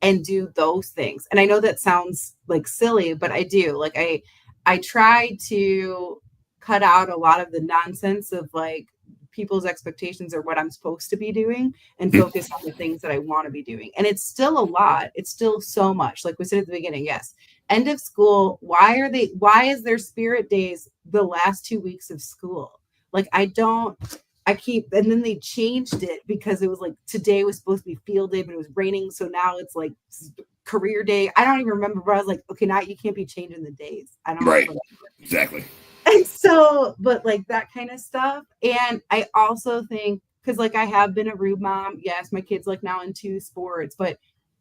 and do those things. And I know that sounds like silly, but I do. Like I try to cut out a lot of the nonsense of like people's expectations or what I'm supposed to be doing and focus on the things that I want to be doing. And it's still a lot. It's still so much. Like we said at the beginning, yes. End of school. Why is their spirit days the last 2 weeks of school? Like and then they changed it because it was like today was supposed to be field day, but it was raining. So now it's like career day. I don't even remember, but I was like, okay, now you can't be changing the days. I don't right. Exactly. And so, but like that kind of stuff. And I also think, because like I have been a rude mom. Yes, my kid's like now into sports, but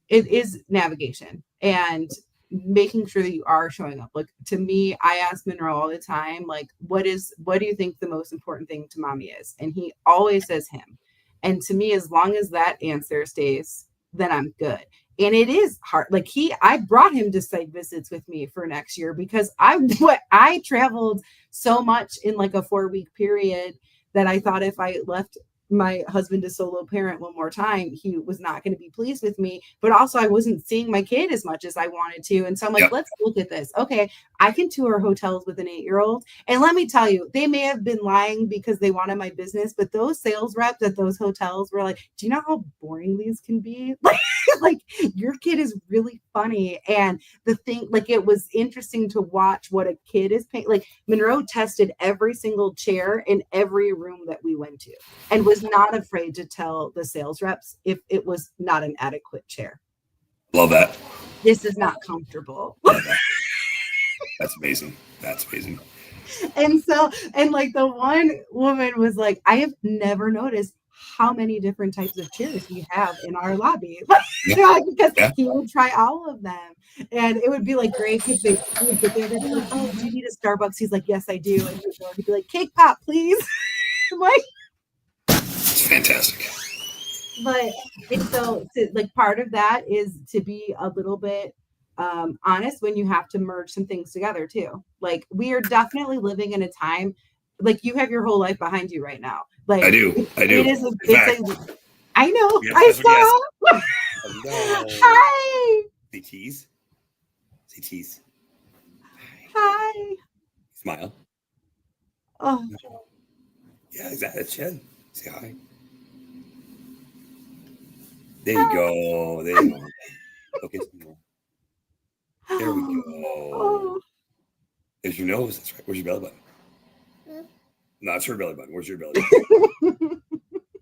it is navigation and making sure that you are showing up. Like to me, I ask Monroe all the time, like, what do you think the most important thing to mommy is? And he always says him. And to me, as long as that answer stays, then I'm good. And it is hard. Like I brought him to site visits with me for next year because I traveled so much in like a 4-week period that I thought if I left my husband a solo parent one more time, he was not going to be pleased with me. But also I wasn't seeing my kid as much as I wanted to. And so I'm like, let's look at this. Okay, I can tour hotels with an 8-year-old. And let me tell you, they may have been lying because they wanted my business, but those sales reps at those hotels were like, do you know how boring these can be? Like your kid is really funny. And the thing, like, it was interesting to watch what a kid is paying. Like Monroe tested every single chair in every room that we went to and was not afraid to tell the sales reps if it was not an adequate chair. Love that. This is not comfortable. That's amazing. That's amazing. And so, and like the one woman was like, I have never noticed how many different types of chairs we have in our lobby. Yeah. Because Yeah. he would try all of them. And it would be like great because he would get there, they'd be like, oh, do you need a Starbucks? He's like, yes, I do. And he'd be like, cake pop, please. Like, It's fantastic. but and so like part of that is to be a little bit honest when you have to merge some things together too. Like we are definitely living in a time, like you have your whole life behind you right now. Like I do. it is In fact, I know. we have I special saw. Hello. Hi. Say cheese. Say cheese. Hi. Smile. Oh. Yeah, exactly. That's Jen. Say hi. There you go. There you go. Okay. There we go. Oh. There's your nose. That's right. Where's your belly button? No, it's her belly button. Where's your belly button?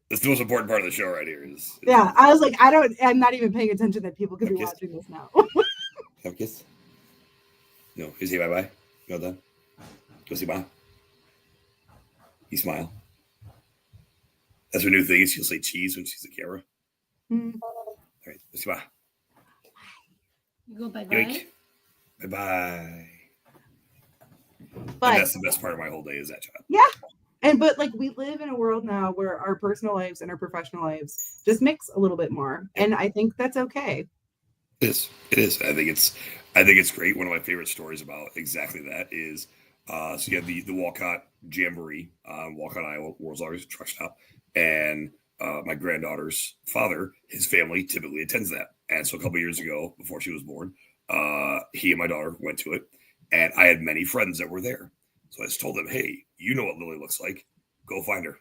That's the most important part of the show right here. Is yeah, I was like, I'm not even paying attention that people could be watching this now. Have a kiss? No. You say bye-bye? You all done? Go say bye. You smile. That's her new thing. She'll say cheese when she's the camera. All right. Let's say bye. You go bye-bye? Yoink. Bye-bye. But and that's the best part of my whole day is that child. Yeah. But like we live in a world now where our personal lives and our professional lives just mix a little bit more. And I think that's okay. It is. It is. I think it's great. One of my favorite stories about exactly that is so you have the Walcott Jamboree, Walcott, Iowa, world's largest truck stop. And my granddaughter's father, his family typically attends that. And so a couple years ago, before she was born, he and my daughter went to it. And I had many friends that were there. So I just told them, hey, you know what Lily looks like. Go find her.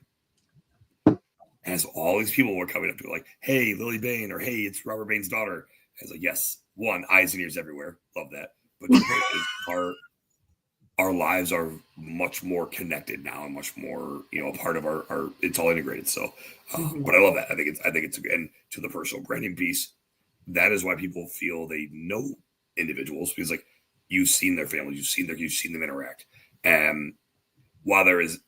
And so all these people were coming up to her like, hey, Lily Bain, or hey, it's Robert Bain's daughter. And I was like, yes, one, eyes and ears everywhere. Love that. But our lives are much more connected now and much more, a part of our it's all integrated. So, but I love that. I think it's and to the personal branding piece, that is why people feel they know individuals, because like you've seen their families, you've seen them interact. And while there is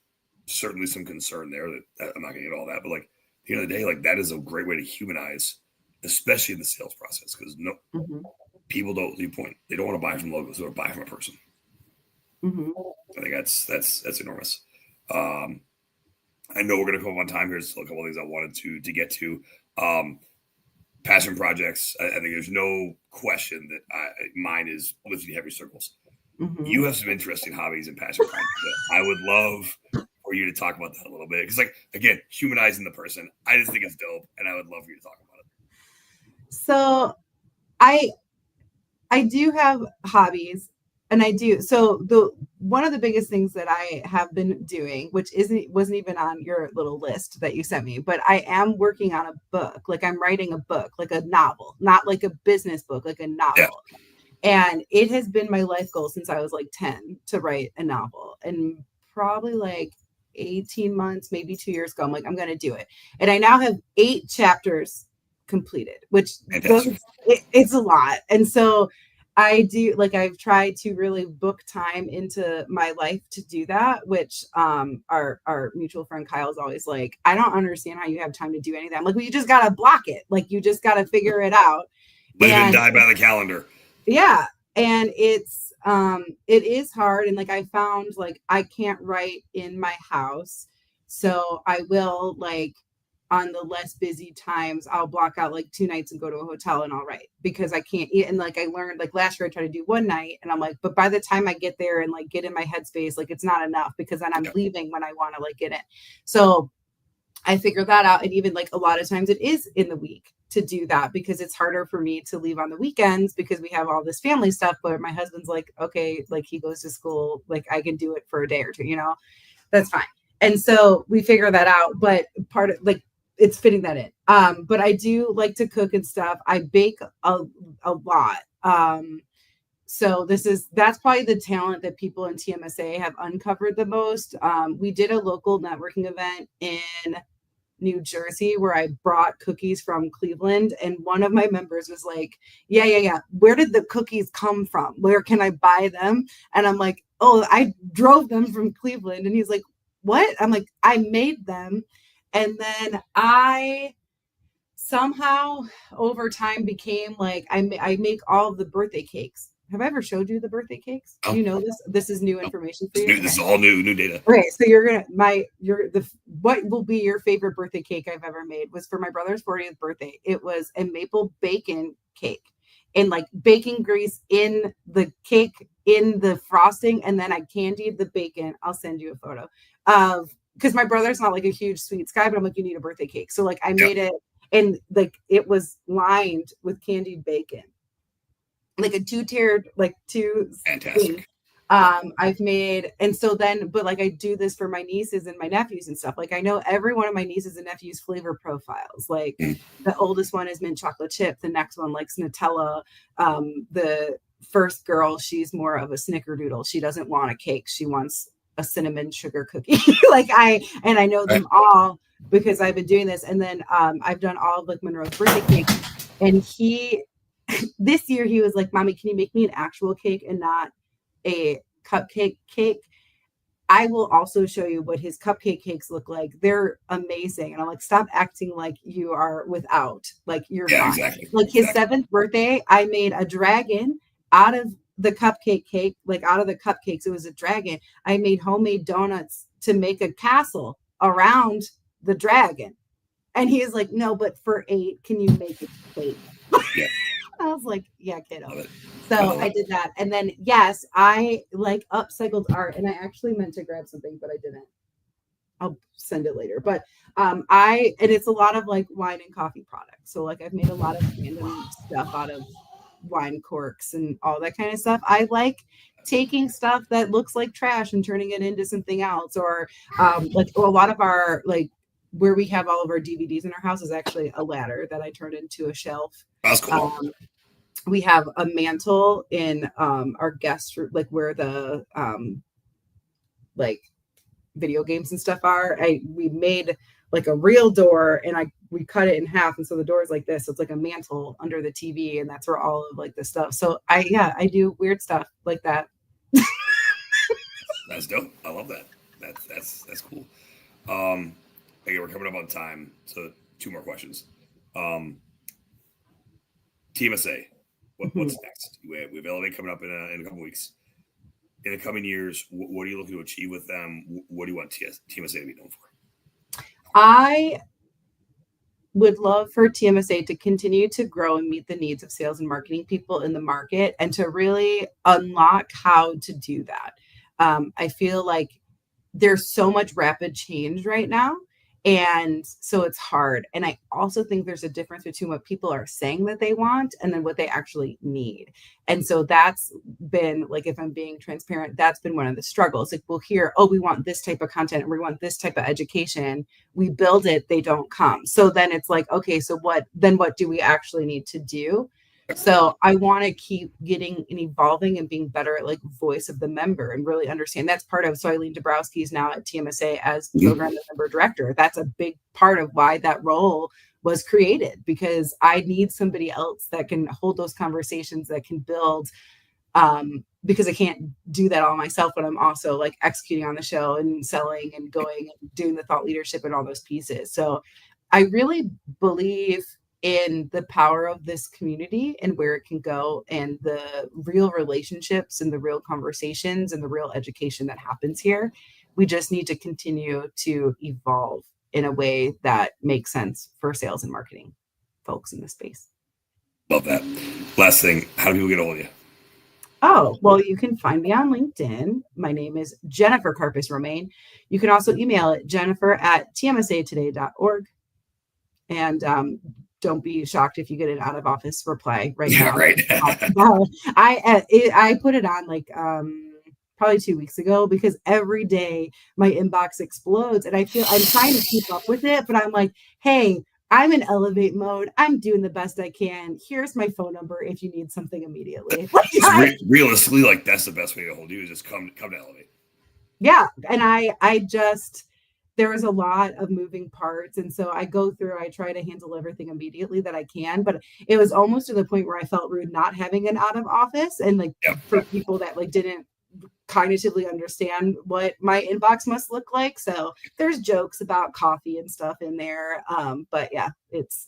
certainly some concern there that I'm not going to get all that, but like at the end of the day, like that is a great way to humanize, especially in the sales process, because people don't leave point. They don't want to buy from logos; they want to buy from a person. I think that's enormous. I know we're going to come up on time here. There's still a couple of things I wanted to get to. Passion projects. I think there's no question that mine is lifting heavy circles. You have some interesting hobbies and passion projects that I would love for you to talk about that a little bit. Because, like, again, humanizing the person, I just think it's dope, and I would love for you to talk about it. So, I do have hobbies, and I do. So one of the biggest things that I have been doing, which wasn't even on your little list that you sent me, but I am working on a book. Like I'm writing a book, like a novel, not like a business book, like a novel. Yeah. And it has been my life goal since I was like 10 to write a novel. And probably like 18 months, maybe 2 years ago, I'm like, I'm going to do it. And I now have 8 chapters completed, which it's a lot. And so I do, like, I've tried to really book time into my life to do that, which our mutual friend Kyle is always like, I don't understand how you have time to do anything. I'm like, well, you just got to block it. Like, you just got to figure it out. Live and die by the calendar. Yeah. And it is hard. And like, I found like, I can't write in my house. So I will like, on the less busy times, I'll block out like 2 nights and go to a hotel and I'll write because I can't eat. And like, I learned like last year I tried to do one night and I'm like, but by the time I get there and like get in my headspace, like it's not enough because then I'm leaving when I want to like get in. So I figured that out. And even like a lot of times it is in the week to do that because it's harder for me to leave on the weekends because we have all this family stuff. But my husband's like, okay, like he goes to school, like I can do it for a day or two, that's fine. And so we figure that out. But part of like, it's fitting that in. But I do like to cook and stuff. I bake a lot. So that's probably the talent that people in TMSA have uncovered the most. We did a local networking event in New Jersey where I brought cookies from Cleveland, and one of my members was like, yeah, where did the cookies come from? Where can I buy them? And I'm like, oh, I drove them from Cleveland. And he's like, what? I'm like, I made them. And then I somehow over time became like, I make all of the birthday cakes. Have I ever showed you the birthday cakes? Do you know this? This is new information for you. This is all new data. Okay, so what will be your favorite birthday cake I've ever made was for my brother's 40th birthday. It was a maple bacon cake and like bacon grease in the cake, in the frosting, and then I candied the bacon. I'll send you a photo of, because my brother's not like a huge sweets guy, but I'm like, you need a birthday cake. So like I made it, and like it was lined with candied bacon. Like a two-tiered, like two. Fantastic. I've made, and so then, but like I do this for my nieces and my nephews and stuff. Like I know every one of my nieces and nephews' flavor profiles. Like the oldest one is mint chocolate chip. The next one likes Nutella. The first girl, she's more of a snickerdoodle. She doesn't want a cake. She wants a cinnamon sugar cookie. I know them all because I've been doing this. And then I've done all of like Monroe's birthday cake. And this year he was like, Mommy, can you make me an actual cake and not a cupcake cake? I will also show you what his cupcake cakes look like. They're amazing. And I'm like, stop acting like you are without, like you're fine. Exactly. Like his 7th birthday, I made a dragon out of the cupcake cake, like out of the cupcakes. It was a dragon. I made homemade donuts to make a castle around the dragon. And he is like, no, but for 8, can you make it 8? Yeah. I was like, yeah, kiddo. So I did that. And then, yes, I like upcycled art, and I actually meant to grab something, but I didn't. I'll send it later. But and it's a lot of like wine and coffee products. So like I've made a lot of random stuff out of wine corks and all that kind of stuff. I like taking stuff that looks like trash and turning it into something else, or like a lot of our like where we have all of our DVDs in our house is actually a ladder that I turned into a shelf. That's cool. We have a mantle in our guest room, like where the like video games and stuff are. We made like a real door, and we cut it in half, and so the door is like this. So it's like a mantle under the TV, and that's where all of like the stuff. So I do weird stuff like that. That's dope. I love that. That's cool. Okay, we're coming up on time, so 2 more questions. TMSA, what's next? We have Elevate coming up in a couple weeks. In the coming years, what are you looking to achieve with them? What do you want TMSA to be known for? I would love for TMSA to continue to grow and meet the needs of sales and marketing people in the market, and to really unlock how to do that. I feel like there's so much rapid change right now. And so it's hard. And I also think there's a difference between what people are saying that they want and then what they actually need. And so that's been, like, if I'm being transparent, that's been one of the struggles. Like, we'll hear, oh, we want this type of content, and we want this type of education. We build it, they don't come. So then it's like, okay, so what do we actually need to do? So I want to keep getting and evolving and being better at like voice of the member and really understand. That's part of, so Eileen Dabrowski is now at TMSA as program member director. That's a big part of why that role was created, because I need somebody else that can hold those conversations, that can build, because I can't do that all myself, but I'm also like executing on the show and selling and going and doing the thought leadership and all those pieces. So I really believe in the power of this community and where it can go, and the real relationships and the real conversations and the real education that happens here. We just need to continue to evolve in a way that makes sense for sales and marketing folks in the space. Love that. Last thing, how do people get a hold of you? Oh, well, you can find me on LinkedIn. My name is Jennifer Karpus-Romain. You can also email it jennifer@tmsatoday.org. And don't be shocked if you get an out of office reply right now. Right. I put it on like probably 2 weeks ago, because every day my inbox explodes, and I feel I'm trying to keep up with it, but I'm like, hey, I'm in Elevate mode. I'm doing the best I can. Here's my phone number if you need something immediately. Realistically, like, that's the best way to hold you, is just come to Elevate. Yeah, and I just there was a lot of moving parts. And so I try to handle everything immediately that I can. But it was almost to the point where I felt rude not having an out of office, and like for people that like didn't cognitively understand what my inbox must look like. So there's jokes about coffee and stuff in there. But yeah,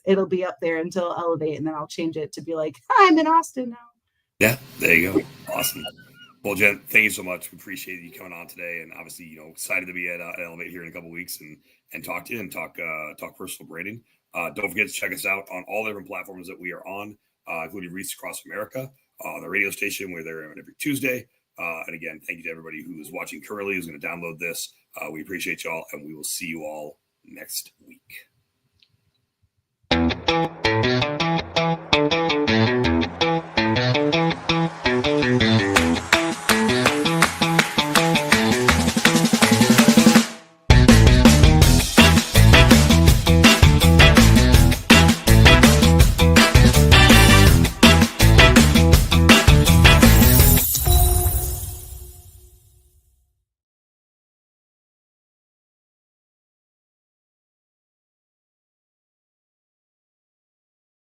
it'll be up there until Elevate, and then I'll change it to be like, I'm in Austin now. Yeah, there you go. Awesome. Well, Jen, thank you so much. We appreciate you coming on today, and obviously, excited to be at Elevate here in a couple of weeks and talk to you and talk personal branding. Don't forget to check us out on all the different platforms that we are on, including Reach Across America, the radio station. We're there every Tuesday. And again, thank you to everybody who is watching currently, who's going to download this. We appreciate y'all, and we will see you all next week.